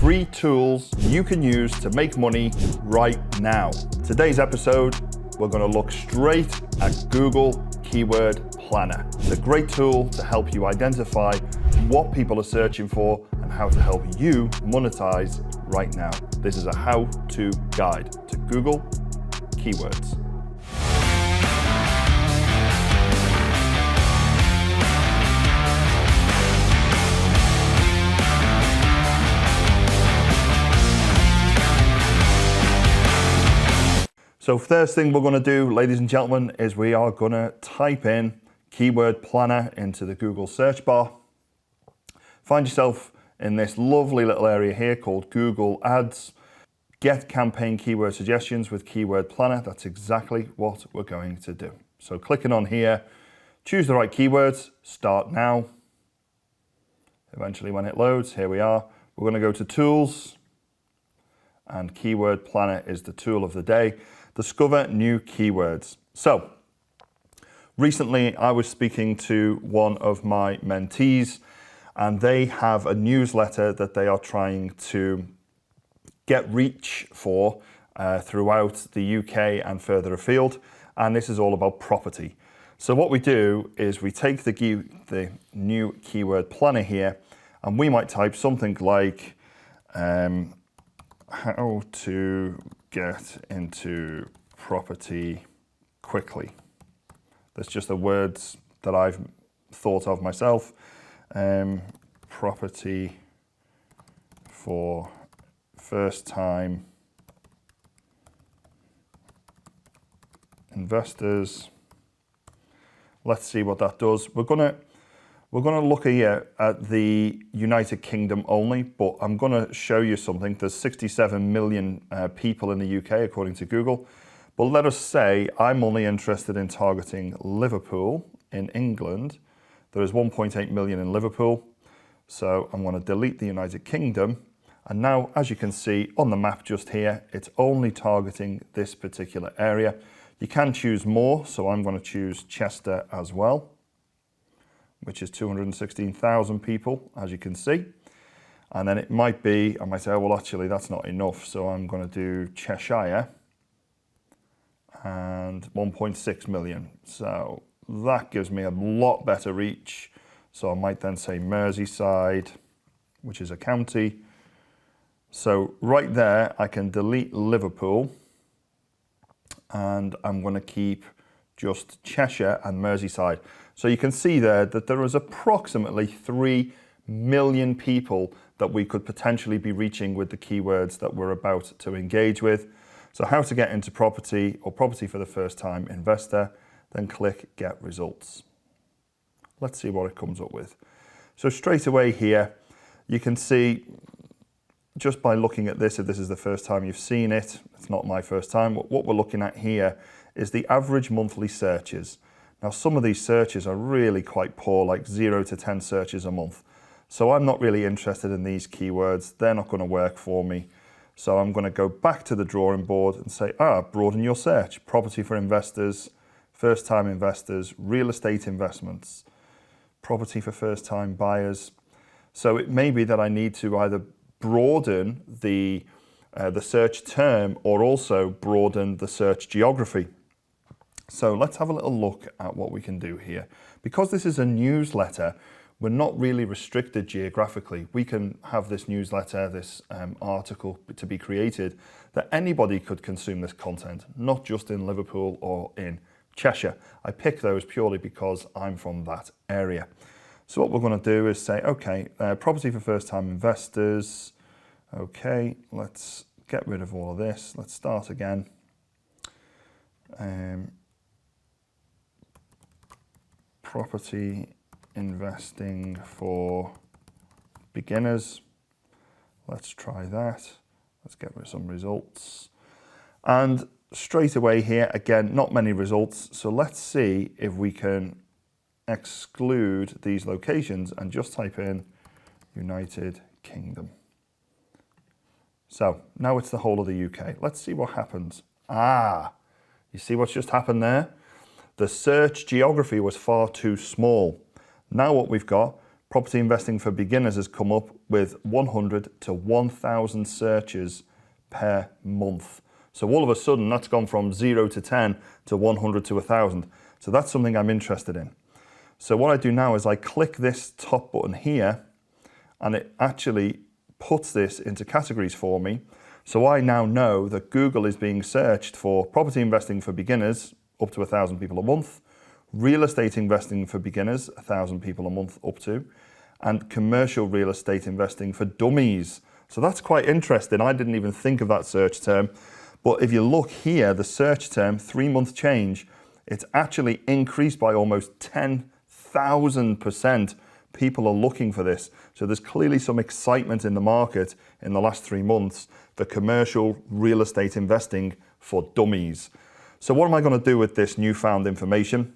3 tools you can use to make money right now. Today's episode, we're going to look straight at Google Keyword Planner. It's a great tool to help you identify what people are searching for and how to help you monetize right now. This is a how-to guide to Google Keywords. So first thing we're going to do, ladies and gentlemen, is we are going to type in Keyword Planner into the Google search bar. Find yourself in this lovely little area here called Google Ads. Get campaign keyword suggestions with Keyword Planner. That's exactly what we're going to do. So clicking on here, choose the right keywords, start now. Eventually when it loads, here we are. We're going to go to Tools, and Keyword Planner is the tool of the day. Discover new keywords. So recently I was speaking to one of my mentees, and they have a newsletter that they are trying to get reach for throughout the UK and further afield. And this is all about property. So what we do is we take the new keyword planner here, and we might type something like how to get into property quickly. That's just the words that I've thought of myself. Property for first time investors. Let's see what that does. We're gonna look here at the United Kingdom only, but I'm gonna show you something. There's 67 million people in the UK according to Google, but let us say I'm only interested in targeting Liverpool in England. There is 1.8 million in Liverpool, so I'm gonna delete the United Kingdom. And now, as you can see on the map just here, it's only targeting this particular area. You can choose more, so I'm gonna choose Chester as well, which is 216,000 people, as you can see. And then it might be, I might say, oh, well, actually, that's not enough. So I'm going to do Cheshire and 1.6 million. So that gives me a lot better reach. So I might then say Merseyside, which is a county. So right there, I can delete Liverpool, and I'm going to keep just Cheshire and Merseyside. So you can see there that there is approximately 3 million people that we could potentially be reaching with the keywords that we're about to engage with. So how to get into property or property for the first time investor, then click Get Results. Let's see what it comes up with. So straight away here, you can see just by looking at this, if this is the first time you've seen it, it's not my first time, what we're looking at here is the average monthly searches. Now, some of these searches are really quite poor, like 0 to 10 searches a month. So I'm not really interested in these keywords. They're not going to work for me. So I'm going to go back to the drawing board and say, broaden your search. Property for investors, first-time investors, real estate investments, property for first-time buyers. So it may be that I need to either broaden the search term or also broaden the search geography. So let's have a little look at what we can do here. Because this is a newsletter, we're not really restricted geographically. We can have this newsletter, this article to be created, that anybody could consume this content, not just in Liverpool or in Cheshire. I pick those purely because I'm from that area. So what we're going to do is say, okay, property for first-time investors. Okay, let's get rid of all of this. Let's start again. Property investing for beginners. Let's try that. Let's get some results. And straight away here, again, not many results. So let's see if we can exclude these locations and just type in United Kingdom. So now it's the whole of the UK. Let's see what happens. You see what's just happened there? The search geography was far too small. Now what we've got, Property investing for beginners has come up with 100 to 1,000 searches per month. So all of a sudden, that's gone from 0 to 10 to 100 to 1,000. So that's something I'm interested in. So what I do now is I click this top button here, and it actually puts this into categories for me. So I now know that Google is being searched for property investing for beginners, up to 1,000 people a month, real estate investing for beginners, 1,000 people a month up to, and commercial real estate investing for dummies. So that's quite interesting. I didn't even think of that search term. But if you look here, the search term, 3-month change, it's actually increased by almost 10,000%. People are looking for this. So there's clearly some excitement in the market in the last 3 months for commercial real estate investing for dummies. So what am I going to do with this newfound information?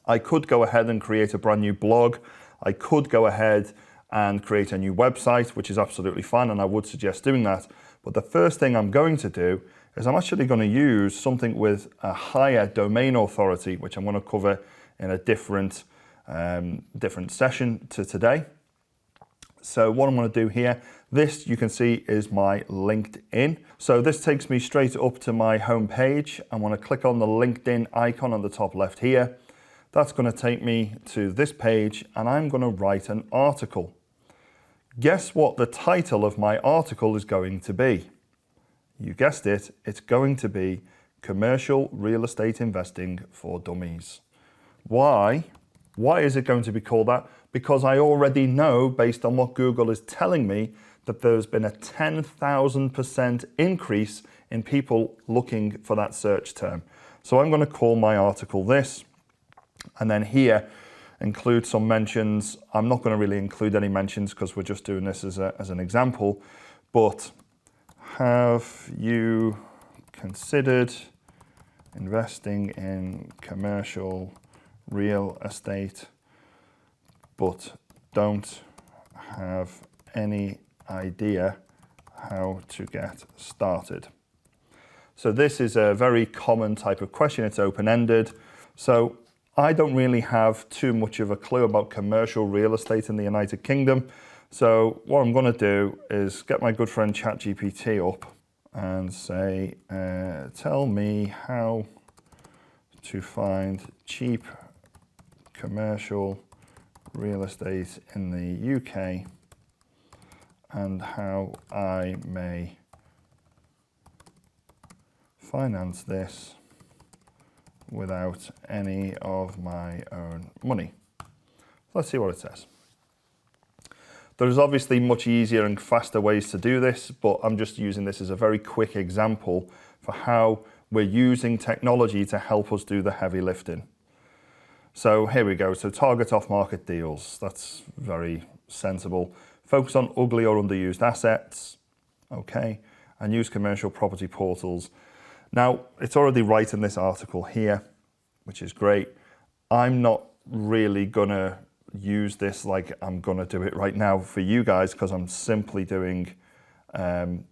I could go ahead and create a brand new blog. I could go ahead and create a new website, which is absolutely fine, and I would suggest doing that. But the first thing I'm going to do is I'm actually going to use something with a higher domain authority, which I'm going to cover in a different session to today. So what I'm going to do here, this you can see is my LinkedIn. So this takes me straight up to my home page. I'm going to click on the LinkedIn icon on the top left here. That's going to take me to this page, and I'm going to write an article. Guess what the title of my article is going to be? You guessed it, it's going to be Commercial Real Estate Investing for Dummies. Why? Why is it going to be called that? Because I already know, based on what Google is telling me, that there's been a 10,000% increase in people looking for that search term. So I'm going to call my article this, and then here include some mentions. I'm not going to really include any mentions because we're just doing this as an example, but have you considered investing in commercial real estate but don't have any idea how to get started? So this is a very common type of question. It's open-ended. So I don't really have too much of a clue about commercial real estate in the United Kingdom. So what I'm going to do is get my good friend ChatGPT up and say, tell me how to find cheap commercial real estate in the UK and how I may finance this without any of my own money. Let's see what it says. There's obviously much easier and faster ways to do this, but I'm just using this as a very quick example for how we're using technology to help us do the heavy lifting. So here we go. So target off-market deals. That's very sensible. Focus on ugly or underused assets. Okay. And use commercial property portals. Now, it's already right in this article here, which is great. I'm not really going to use this like I'm going to do it right now for you guys because I'm simply doing... sorry,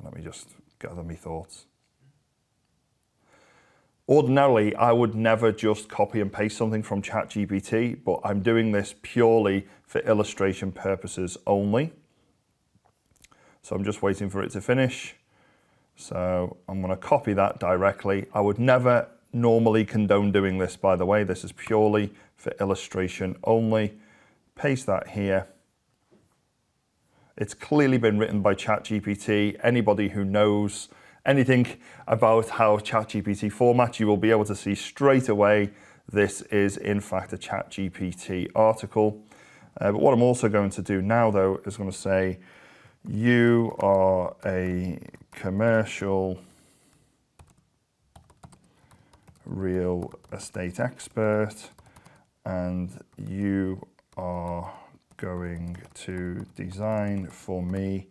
let me just gather my thoughts. Ordinarily, I would never just copy and paste something from ChatGPT, but I'm doing this purely for illustration purposes only. So I'm just waiting for it to finish. So I'm going to copy that directly. I would never normally condone doing this, by the way. This is purely for illustration only. Paste that here. It's clearly been written by ChatGPT. Anybody who knows anything about how ChatGPT formats, you will be able to see straight away this is in fact a ChatGPT article. But what I'm also going to do now, though, is going to say, you are a commercial real estate expert, and you are going to design for me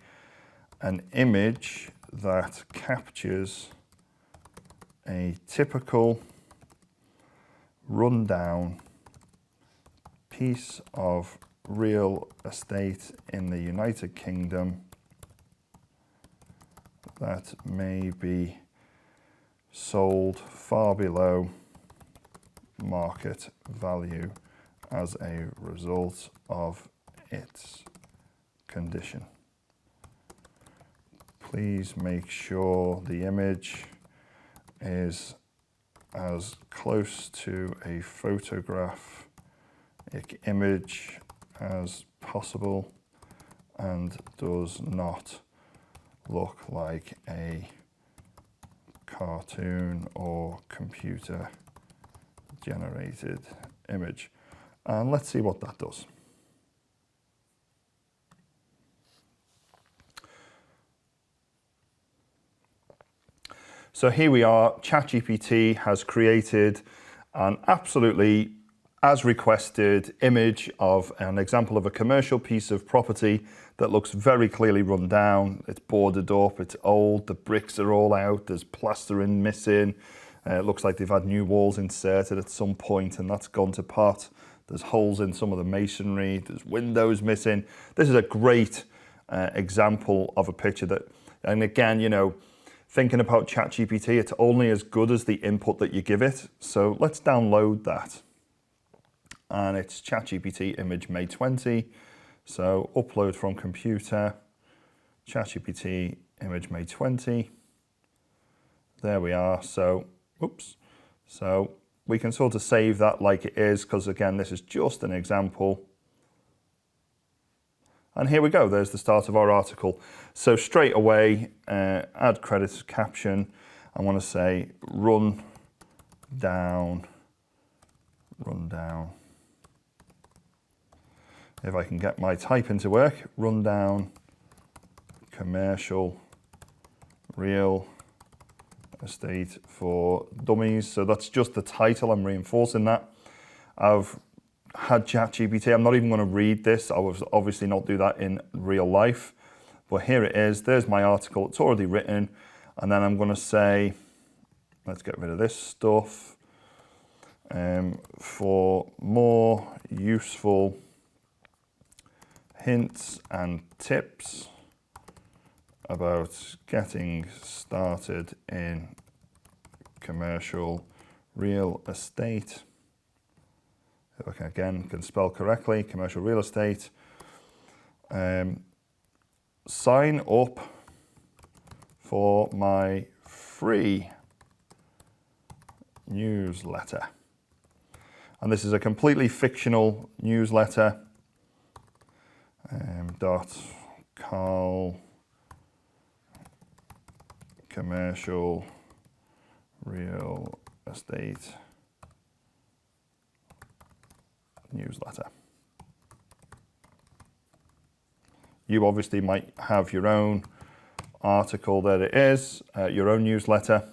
an image that captures a typical rundown piece of real estate in the United Kingdom that may be sold far below market value as a result of its condition. Please make sure the image is as close to a photographic image as possible and does not look like a cartoon or computer generated image. And let's see what that does. So here we are, ChatGPT has created an absolutely as requested image of an example of a commercial piece of property that looks very clearly run down. It's boarded up, it's old, the bricks are all out, there's plastering missing. It looks like they've had new walls inserted at some point and that's gone to pot. There's holes in some of the masonry, there's windows missing. This is a great example of a picture that, and again, you know, thinking about ChatGPT, it's only as good as the input that you give it. So let's download that. And it's ChatGPT image May 20. So upload from computer, ChatGPT image May 20. There we are. So, oops. So we can sort of save that like it is, because again, this is just an example. And here we go, there's the start of our article. So straight away, add credits caption. I want to say run down. If I can get my typing to work, run down commercial real estate for dummies. So that's just the title, I'm reinforcing that. I've had ChatGPT, I'm not even going to read this. I will obviously not do that in real life, but here it is. There's my article, it's already written. And then I'm going to say, let's get rid of this stuff. For more useful hints and tips about getting started in commercial real estate. If I can, again, can spell correctly, commercial real estate. Sign up for my free newsletter. And this is a completely fictional newsletter. Carl commercial real estate newsletter. You obviously might have your own article. There it is, your own newsletter.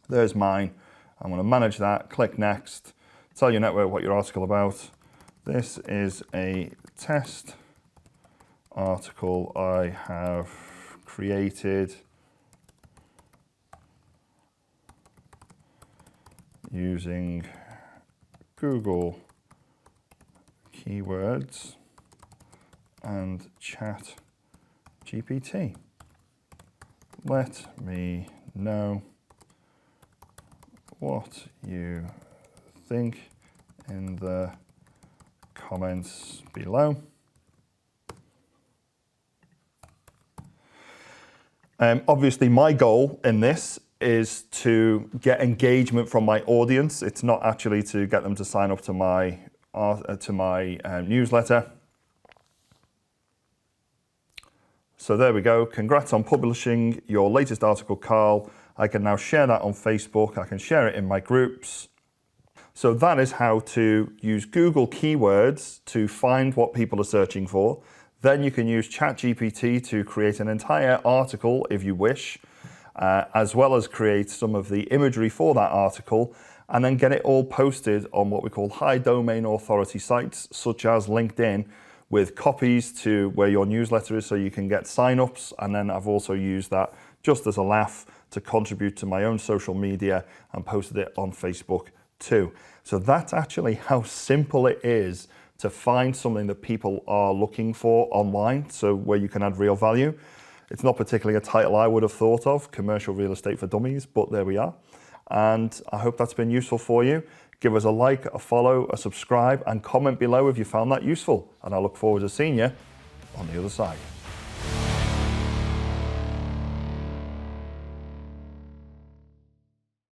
There's mine. I'm going to manage that. Click next. Tell your network what your article about. This is a test article I have created using Google keywords and ChatGPT. Let me know what you think in the comments below. Obviously, my goal in this is to get engagement from my audience. It's not actually to get them to sign up to my newsletter. So there we go. Congrats on publishing your latest article, Carl. I can now share that on Facebook. I can share it in my groups. So that is how to use Google keywords to find what people are searching for. Then you can use ChatGPT to create an entire article if you wish, as well as create some of the imagery for that article, and then get it all posted on what we call high domain authority sites, such as LinkedIn, with copies to where your newsletter is so you can get signups. And then I've also used that just as a laugh to contribute to my own social media and posted it on Facebook too. So that's actually how simple it is to find something that people are looking for online, so where you can add real value. It's not particularly a title I would have thought of, Commercial Real Estate for Dummies, but there we are. And I hope that's been useful for you. Give us a like, a follow, a subscribe, and comment below if you found that useful. And I look forward to seeing you on the other side.